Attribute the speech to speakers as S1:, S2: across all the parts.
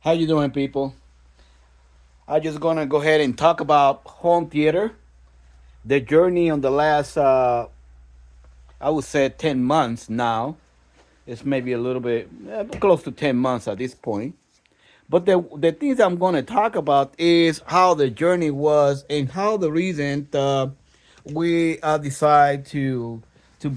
S1: How you doing, people? I'm just gonna go ahead and talk about home theater, the journey on the last, I would say, 10 months now. It's maybe a little bit close to 10 months at this point. But the things I'm gonna talk about is how the journey was and how the reason we decide to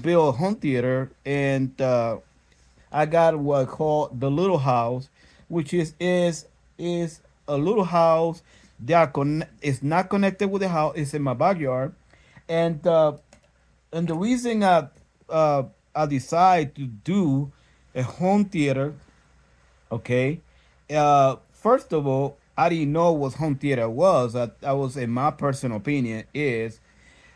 S1: build a home theater and I got what I call the little house, which is a little house that it's not connected with the house. It's in my backyard, and uh, and the reason I decide to do a home theater, okay, first of all, I didn't know what home theater was. I was, in my personal opinion, is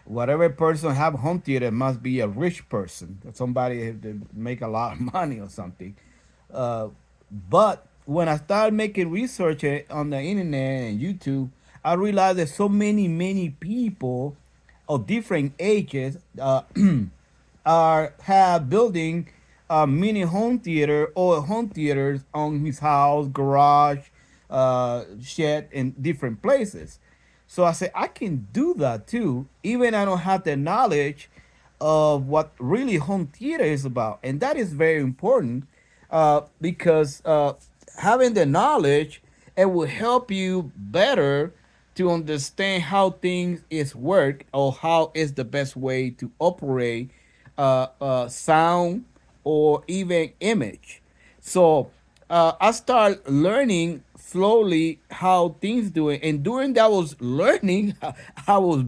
S1: whatever person have home theater must be a rich person, somebody that make a lot of money or something. Uh, but when I started making research on the internet and YouTube, I realized that so many people of different ages are have building a mini home theater or home theaters on his house, garage, shed, in different places. So I said I can do that too, even I don't have the knowledge of what really home theater is about, and that is very important because having the knowledge, it will help you better to understand how things is work or how is the best way to operate sound or even image. So I start learning slowly how things do it, and during that was learning, I was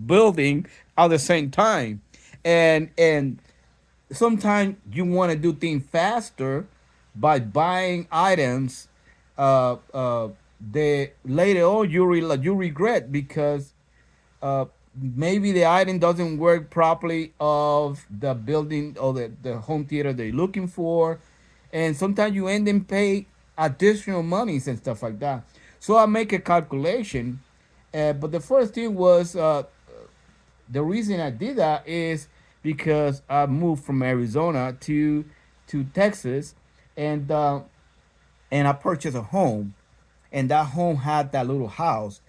S1: building at the same time, and sometimes you want to do things faster by buying items that later on you regret because maybe the item doesn't work properly of the building or the home theater they're looking for, and sometimes you end and pay additional monies and stuff like that. So I make a calculation, but the first thing was the reason I did that is because I moved from Arizona to Texas, and and I purchased a home, and that home had that little house.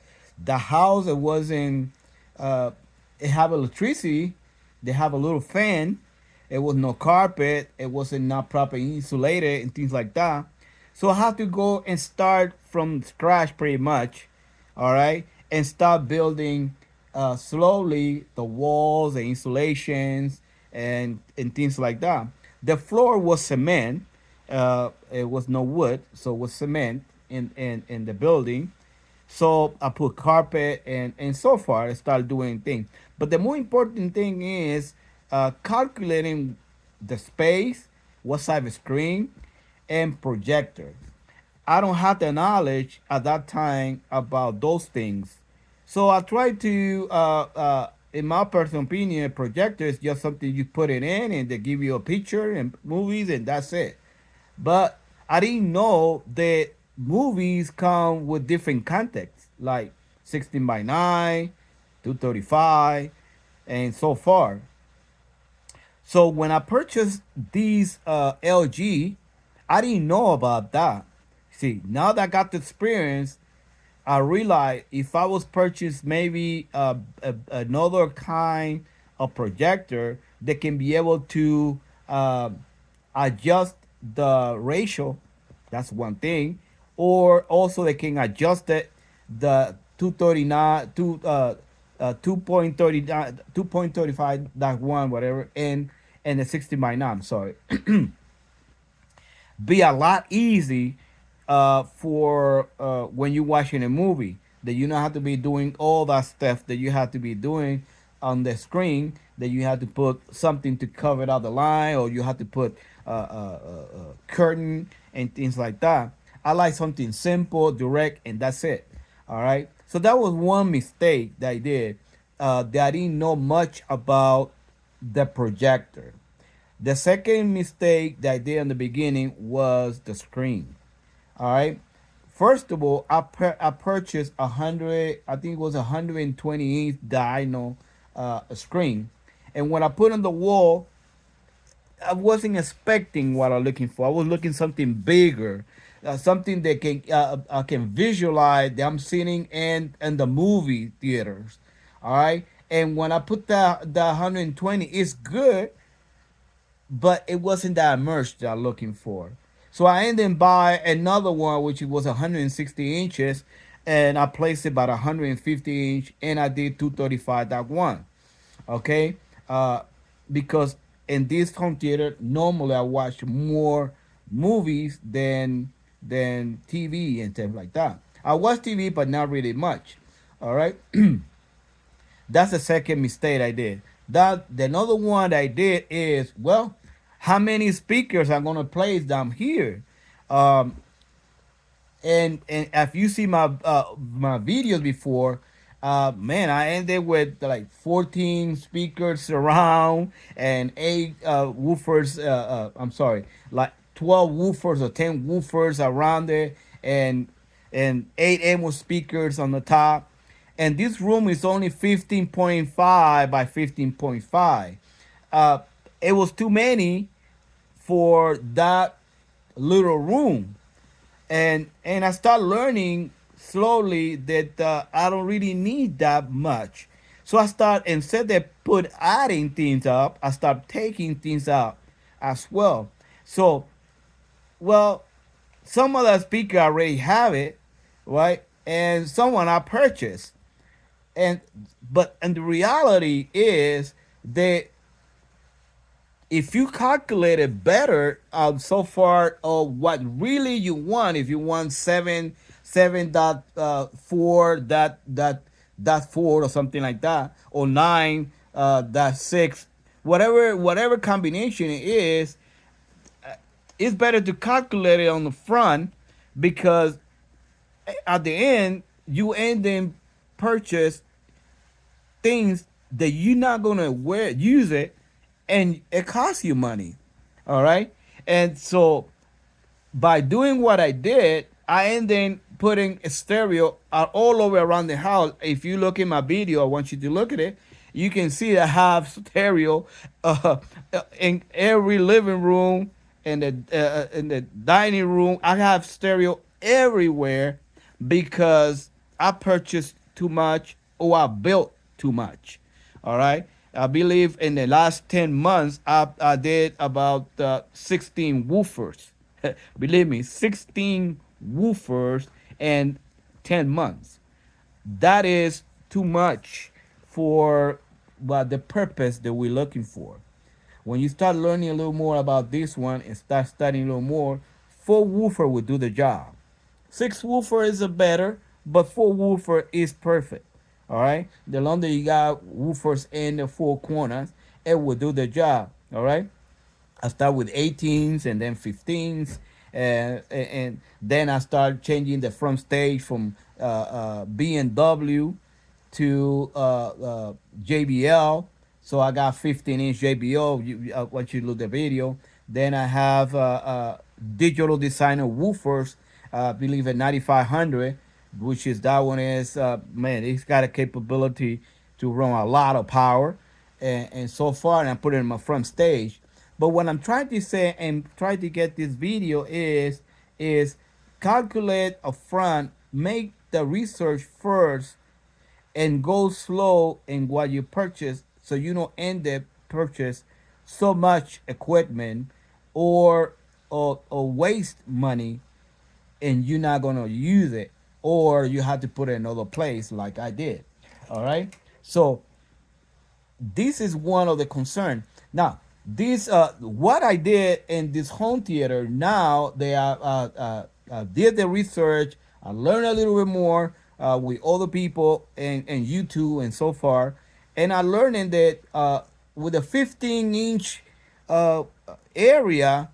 S1: The house, it wasn't it have electricity, they have a little fan, it was no carpet, it wasn't not properly insulated and things like that. So I have to go and start from scratch pretty much, all right, and start building slowly the walls, the insulations, and things like that. The floor was cement. It was no wood, so it was cement in the building. So I put carpet and so far I started doing things. But the more important thing is calculating the space, what size of screen, and projector. I don't have the knowledge at that time about those things. So I try to, in my personal opinion, a projector is just something you put it in and they give you a picture and movies and that's it. But I didn't know that movies come with different contexts, like 16 by 9, 235, and so far. So when I purchased these LG, I didn't know about that. See, now that I got the experience, I realized if I was purchased maybe another kind of projector that can be able to uh, adjust the ratio, that's one thing, or also they can adjust it the 239 2.39 2.35 that one whatever and the 60 by 9, sorry, be a lot easy for when you're watching a movie that you don't have to be doing all that stuff that you have to be doing on the screen, that you have to put something to cover out the line or you have to put curtain and things like that. I like something simple, direct, and that's it. All right, so that was one mistake that I did, that I didn't know much about the projector. The second mistake that I did in the beginning was the screen. All right. First of all, I purchased 100. I think it was 120 inch diagonal screen, and when I put on the wall, I wasn't expecting what I'm looking for. I was looking something bigger, something that can I can visualize that I'm sitting in the movie theaters. All right, and when I put the 120, it's good, but it wasn't that immersed that I'm looking for. So I ended up buy another one which was 160 inches, and I placed it about 150 inch, and I did 235.1. Okay, uh, because in this home theater normally I watch more movies than TV and stuff like that. I watch TV, but not really much. All right, that's the second mistake I did. That the another one I did is, well, how many speakers I'm gonna place down here? Um, and if you see my videos before, man, I ended with like 14 speakers surround and eight woofers. I'm sorry, like 12 woofers or 10 woofers around there, and eight ammo speakers on the top. And this room is only 15.5 by 15.5. Uh, it was too many for that little room, and I start learning slowly that I don't really need that much. So I start, instead of put adding things up, I start taking things out as well. So, well, some of the speaker already have it, right? And someone I purchased, and and the reality is that if you calculate it better, so far of what really you want, if you want 7 dot 4 dot 4 or something like that, or 9 dot 6, whatever combination it is, it's better to calculate it on the front, because at the end you end in purchase things that you're not gonna wear use it, and it costs you money. All right, and so by doing what I did, I ended putting a stereo all over around the house. If you look in my video, I want you to look at it. You can see that I have stereo uh, in every living room, in the dining room. I have stereo everywhere because I purchased too much, or I built too much. All right. I believe in the last 10 months, I did about 16 woofers. Believe me, 16 woofers in 10 months. That is too much for the purpose that we're looking for. When you start learning a little more about this one and start studying a little more, 4 woofer will do the job. 6 woofer is a better, but 4 woofer is perfect. All right. The longer you got woofers in the 4 corners, it will do the job. All right. I start with 18s and then 15s, and then I start changing the front stage from B&W to JBL. So I got 15-inch JBL. Once you look at the video, then I have digital designer woofers. I believe at 9500, which is that one is man, it's got a capability to run a lot of power, and so far, and I put it in my front stage. But what I'm trying to say and try to get this video is calculate upfront, make the research first, and go slow in what you purchase, so you don't end up purchase so much equipment, or waste money, and you're not gonna use it, or you have to put it in another place like I did. All right. So this is one of the concern. Now, this what I did in this home theater. Now they are did the research. I learned a little bit more with other people and YouTube and so far, and I learned that with a 15-inch uh, area,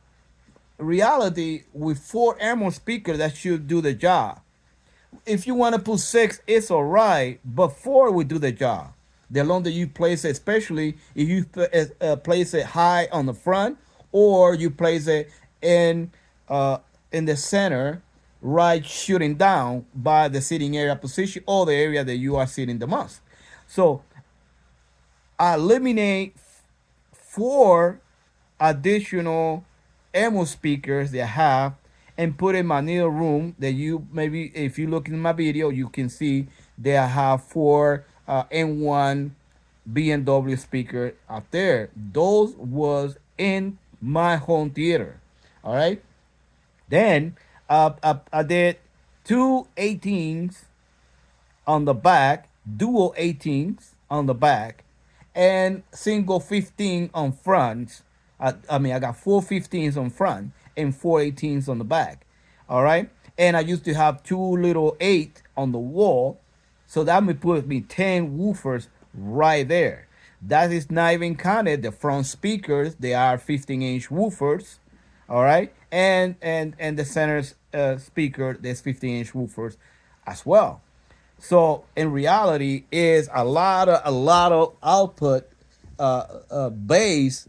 S1: reality with 4 ammo speakers that should do the job. If you want to put 6, it's all right, but 4 will do the job. The longer you place it, especially if you place it high on the front, or you place it uh, in the center, right, shooting down by the sitting area position, or the area that you are sitting the most. So I eliminate 4 additional ammo speakers they have, and put in my little room that you maybe if you look in my video you can see that I have four N1 BMW speaker out there. Those was in my home theater. All right. Then I did two 18s on the back, dual 18s on the back, and single 15 on front. I mean, I got four 15s on front and four 18s on the back. All right. And I used to have two little 8 on the wall. So that would put me 10 woofers right there. That is not even counted the front speakers. They are 15-inch woofers. All right. And the center speaker, there's 15-inch woofers as well. So in reality, is a lot of output bass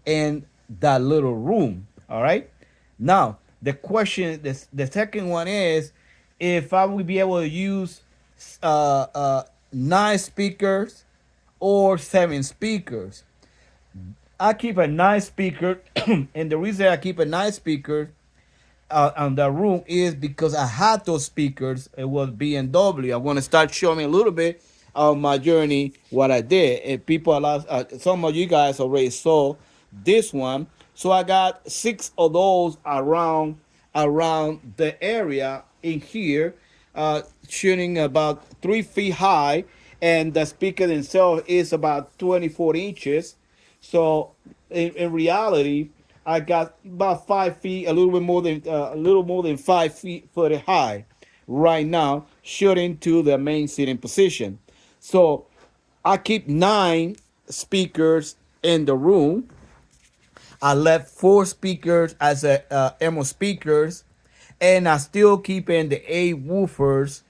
S1: in that little room. All right. Now the question, the second one is, if I would be able to use uh, uh, 9 speakers or 7 speakers. I keep a 9 speaker, and the reason I keep a 9 speaker on the room is because I had those speakers. It was BMW. I want to start showing a little bit of my journey, what I did. And people, some of you guys already saw this one. So I got 6 of those around the area in here, shooting about 3 feet high, and the speaker itself is about 24 inches. So in reality, I got about 5 feet, a little more than 5 feet foot high, right now, shooting to the main seating position. So I keep 9 speakers in the room. I left 4 speakers as a ammo speakers, and I still keeping the 8 woofers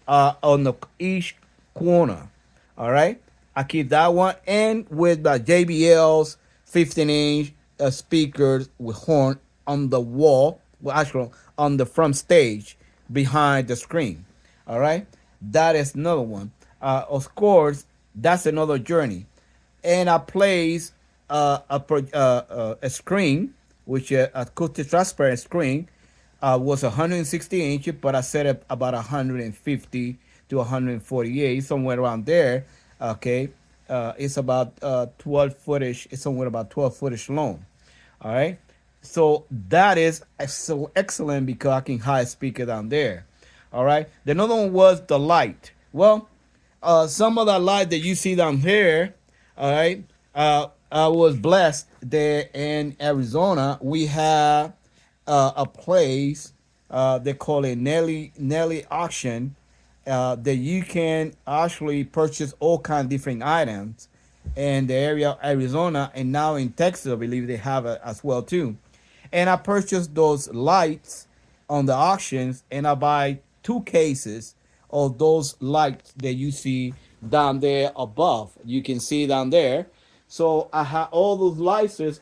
S1: on the each corner. All right, I keep that one, and with the JBL's 15-inch speakers with horn on the wall, well, actually on the front stage behind the screen. All right, that is another one. Of course, that's another journey, and I place a screen, which acoustic transparent screen, was 160 inches, but I set it about 150 to 148, somewhere around there. Okay, it's about 12 footage. It's somewhere about 12 footage long. All right, so that is excellent because I can hide speaker down there. All right, the another one was the light. Well, some of the light that you see down here, all right, I was blessed there in Arizona. We have a place, they call it Nelly Auction, that you can actually purchase all kind of different items in the area of Arizona, and now in Texas, I believe they have it as well too. And I purchased those lights on the auctions, and I buy 2 cases of those lights that you see down there above. You can see down there. So I have all those lights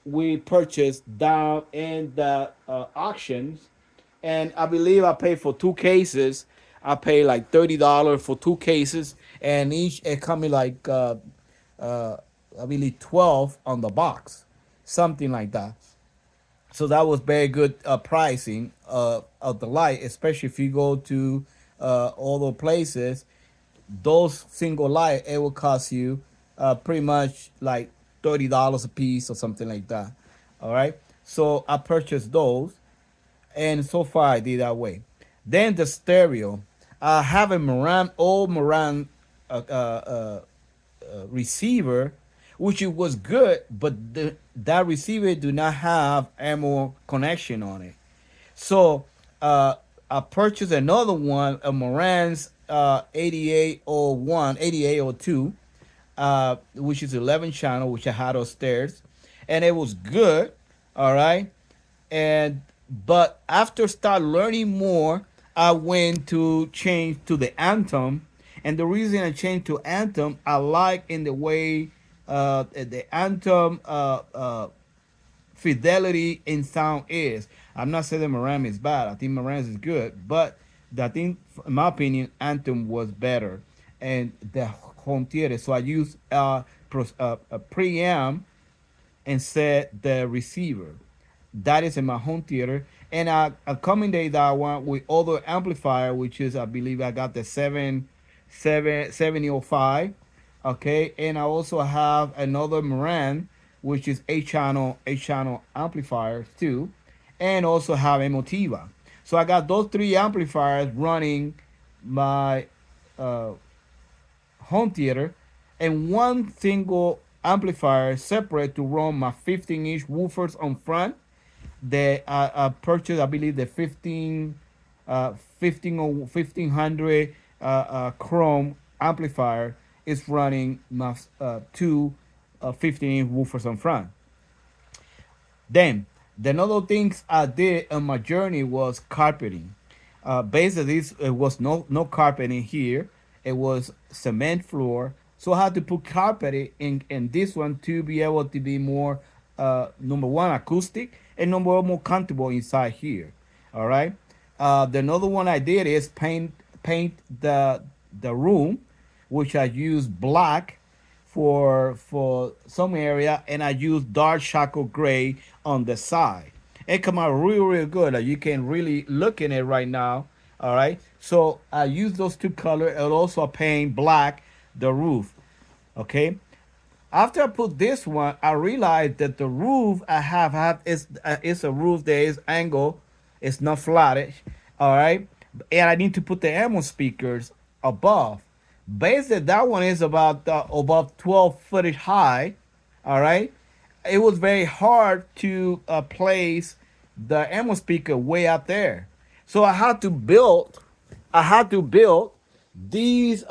S1: we purchased down in the auctions, and I believe I paid for 2 cases. I paid like $30 for 2 cases, and each it coming like uh, I believe 12 on the box, something like that. So that was very good pricing of the light, especially if you go to all the places. Those single light, it will cost you pretty much like $30 a piece or something like that. All right. So I purchased those, and so far I did that way. Then the stereo, I have a Moran receiver, which it was good, but that receiver do not have ammo connection on it. So I purchased another one, a Moran's 8801, 8802, which is 11 channel, which I had upstairs, and it was good. All right, and but after start learning more, I went to change to the Anthem, and the reason I changed to Anthem, I like in the way the Anthem fidelity in sound is. I'm not saying that Moran is bad. I think Moran is good, but I think, in my opinion, Anthem was better, and the home theater. So I used a preamp and set the receiver. That is in my home theater. And I accommodate that one with other amplifier, which is I believe I got the 7005. Okay, and I also have another Moran, which is eight channel amplifiers too, and also have Emotiva. So I got those three amplifiers running my uh, home theater, and one single amplifier separate to run my 15-inch woofers on front. That I purchased, I believe, the 15 or 1500 Chrome amplifier is running my two 15-inch woofers on front. Then the other things I did on my journey was carpeting. Basically, this it was no carpeting here. It was cement floor. So I had to put carpet in this one to be able to be more number one acoustic and number one more comfortable inside here. All right. The another one I did is paint the room, which I used black for some area, and I use dark chocolate gray on the side. It come out really good. You can really look in it right now. All right. So I use those two colors and also paint black the roof. Okay. After I put this one, I realized that the roof I have is a roof that is angle, it's not flattish, all right. And I need to put the ammo speakers above. Basically, that one is about 12 foot high, all right. It was very hard to place the ammo speaker way out there, so I had to build these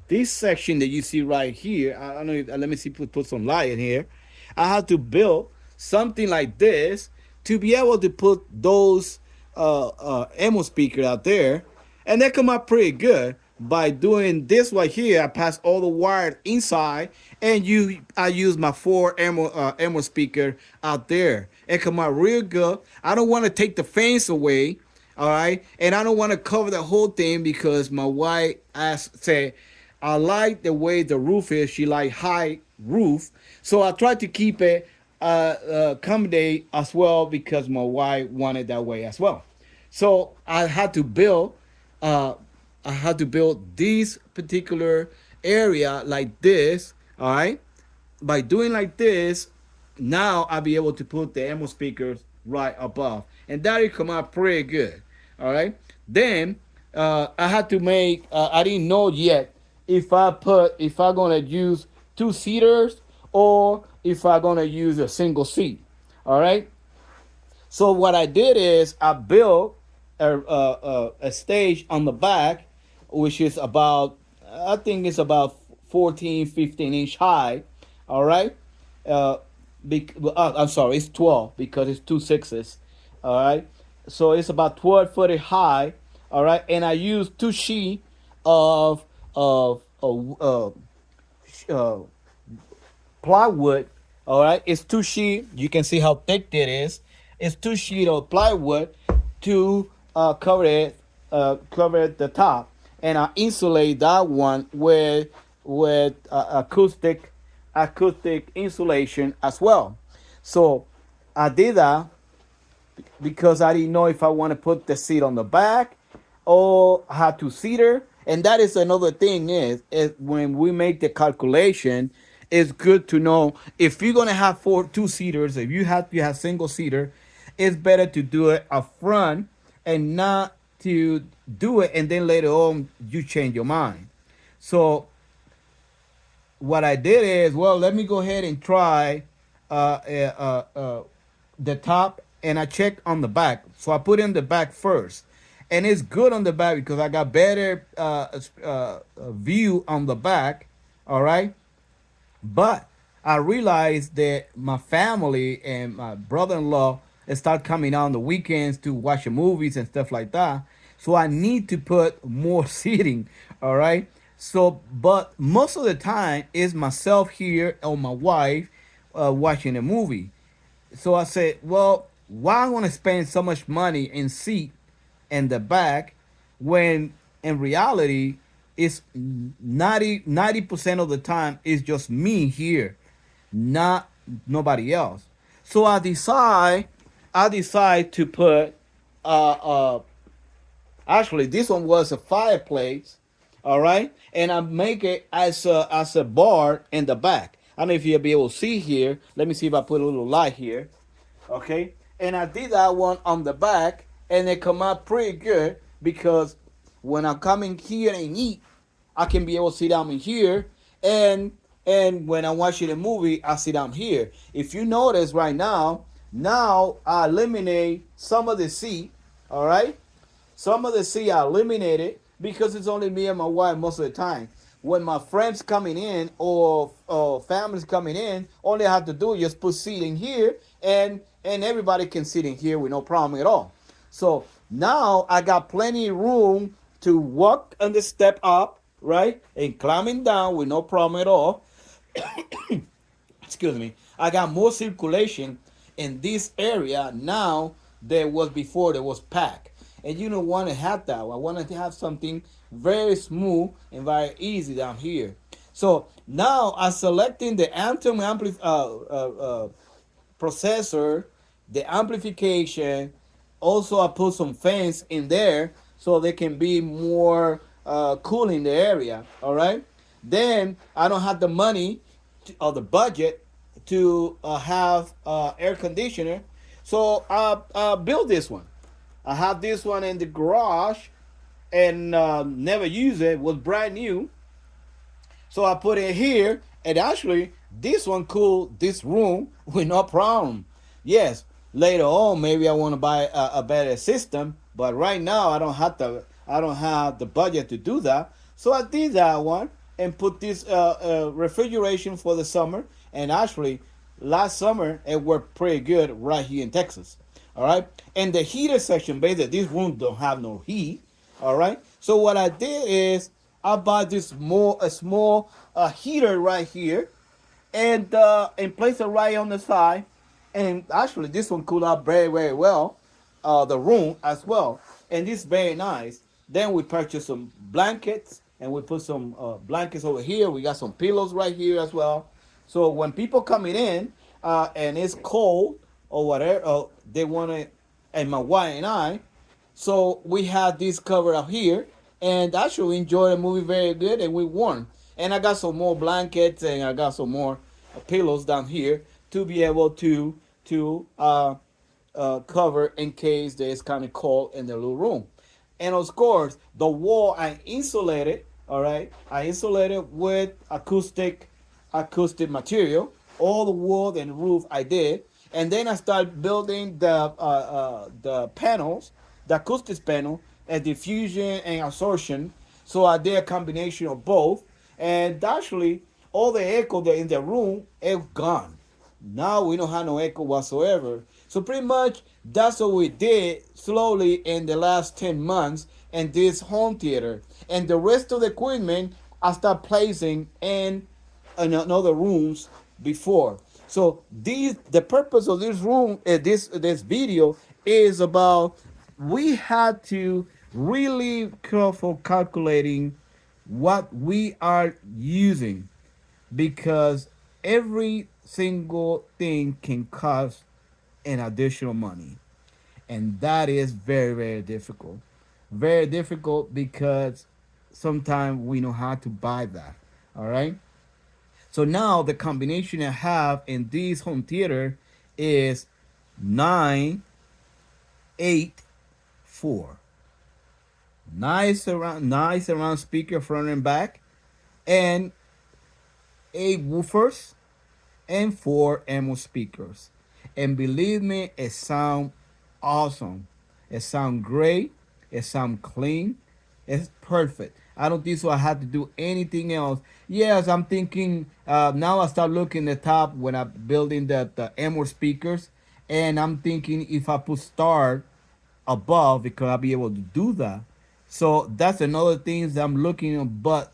S1: this section that you see right here. I don't know. Let me see. Put some light in here. I had to build something like this to be able to put those ammo speakers out there, and they come out pretty good. By doing this right here, I pass all the wires inside, and I use my four ammo speaker out there. It come out real good. I don't want to take the fence away, all right, and I don't want to cover the whole thing because my wife asked, said, I like the way the roof is. She like high roof, so I try to keep it accommodate as well because my wife wanted that way as well. So uh, I had to build this particular area like this. All right. By doing like this, now I'll be able to put the ammo speakers right above, and that will come out pretty good. All right. Then I had to make. I didn't know yet if I'm gonna use two seaters or if I'm gonna use a single seat. All right. So what I did is I built a stage on the back, which is about, I think it's about 14, 15 inch high. All right. Uh, I'm sorry, it's 12 because it's two sixes. All right. So it's about 12 foot high. All right. And I used two sheet of uh, plywood. All right, it's two sheet. You can see how thick it is. It's two sheet of plywood to cover the top, and I insulate that one with acoustic insulation as well. So I did that because I didn't know if I want to put the seat on the back or how to seater. And that is another thing is when we make the calculation, it's good to know if you're gonna have two seaters, if you have single seater, it's better to do it up front and not to do it and then later on you change your mind. So what I did is, well, let me go ahead and try the top, and I checked on the back. So I put in the back first, and it's good on the back because I got better view on the back. All right, but I realized that my family and my brother-in-law start coming out on the weekends to watch the movies and stuff like that. So I need to put more seating. All right. So, but most of the time is myself here or my wife watching a movie. So I said, well, why I want to spend so much money in seat in the back when in reality it's 90% of the time it's just me here, not nobody else. So I decide to put actually this one was a fireplace, all right, and I make it as a bar in the back. I don't know if you'll be able to see here. Let me see if I put a little light here. Okay, and I did that one on the back, and it come out pretty good because when I'm coming here and eat, I can be able to sit down in here, and when I'm watching a movie, I sit down here. If you notice right now I eliminate some of the seat, all right. Some of the sea I eliminated because it's only me and my wife most of the time. When my friends coming in or families coming in, all they have to do is just put seat in here, and everybody can sit in here with no problem at all. So now I got plenty of room to walk on the step up, right, and climbing down with no problem at all. Excuse me. I got more circulation in this area now than was before that was packed. And you don't want to have that. I wanted to have something very smooth and very easy down here. So now I'm selecting the Anthem processor, the amplification. Also, I put some fans in there so they can be more cool in the area. All right. Then I don't have the money or the budget to have air conditioner, so I built this one. I have this one in the garage and never use it. It was brand new, so I put it here, and actually, this one cooled this room with no problem. Yes, later on, maybe I want to buy a better system, but right now I don't have the budget to do that. So I did that one and put this refrigeration for the summer. And actually, last summer it worked pretty good right here in Texas. All right, and the heater section, basically, this room don't have no heat. All right, so what I did is I bought this a small heater right here, and place it right on the side. And actually, this one cooled out very very well, the room as well, and this is very nice. Then we purchased some blankets, and we put some blankets over here. We got some pillows right here as well. So when people coming in and it's cold or whatever, they want to, and my wife and I, so we had this cover up here, and actually we enjoyed the movie very good, and we won. And I got some more blankets, and I got some more pillows down here to be able to cover in case there's kind of cold in the little room. And of course, the wall I insulated. All right, I insulated with acoustic material. All the wall and roof I did, and then I started building the panels, the acoustics panel, and diffusion and absorption. So I did a combination of both, and actually all the echo that in the room is gone. Now we don't have no echo whatsoever. So pretty much that's what we did slowly in the last 10 months in this home theater. And the rest of the equipment I start placing in other rooms before. So the purpose of this room, this video is about we had to really careful calculating what we are using, because every single thing can cost an additional money, and that is very very difficult, very difficult, because sometimes we know how to buy that. All right, so now the combination I have in this home theater is 984. Nice around speaker front and back, and 8 woofers, and 4 ammo speakers. And believe me, it sounds awesome. It sounds great. It sounds clean. It's perfect. I don't think so. I had to do anything else. Yes, I'm thinking now. I start looking at the top when I'm building the ammo speakers, and I'm thinking if I put start above, because I'll be able to do that. So that's another thing that I'm looking at. But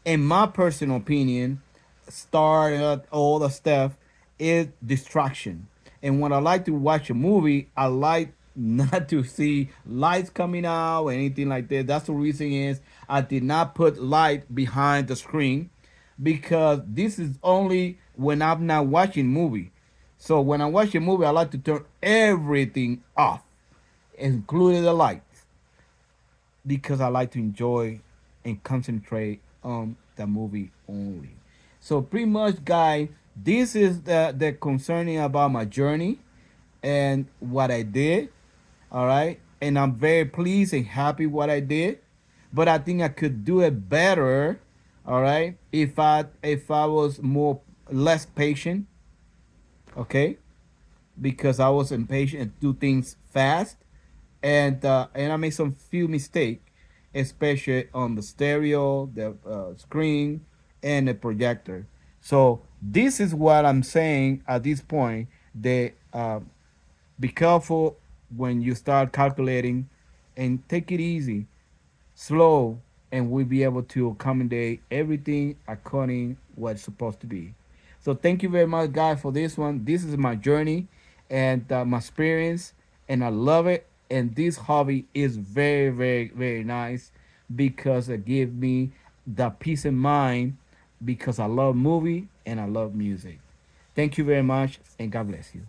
S1: in my personal opinion, start all the stuff is distraction. And when I like to watch a movie, I like not to see lights coming out or anything like that. That's the reason is I did not put light behind the screen, because this is only when I'm not watching movie. So when I watch a movie, I like to turn everything off, including the lights, because I like to enjoy and concentrate on the movie only. So pretty much, guys, this is the concerning about my journey and what I did. All right, and I'm very pleased and happy what I did, but I think I could do it better. All right, if I was more less patient, okay, because I was impatient and do things fast, and I made some few mistakes, especially on the stereo, the screen, and the projector. So this is what I'm saying at this point. That be careful when you start calculating, and take it easy, slow, and we'll be able to accommodate everything according what's supposed to be. So thank you very much, guys, for this one. This is my journey and my experience, and I love it. And this hobby is very, very, very nice because it gives me the peace of mind because I love movie and I love music. Thank you very much, and God bless you.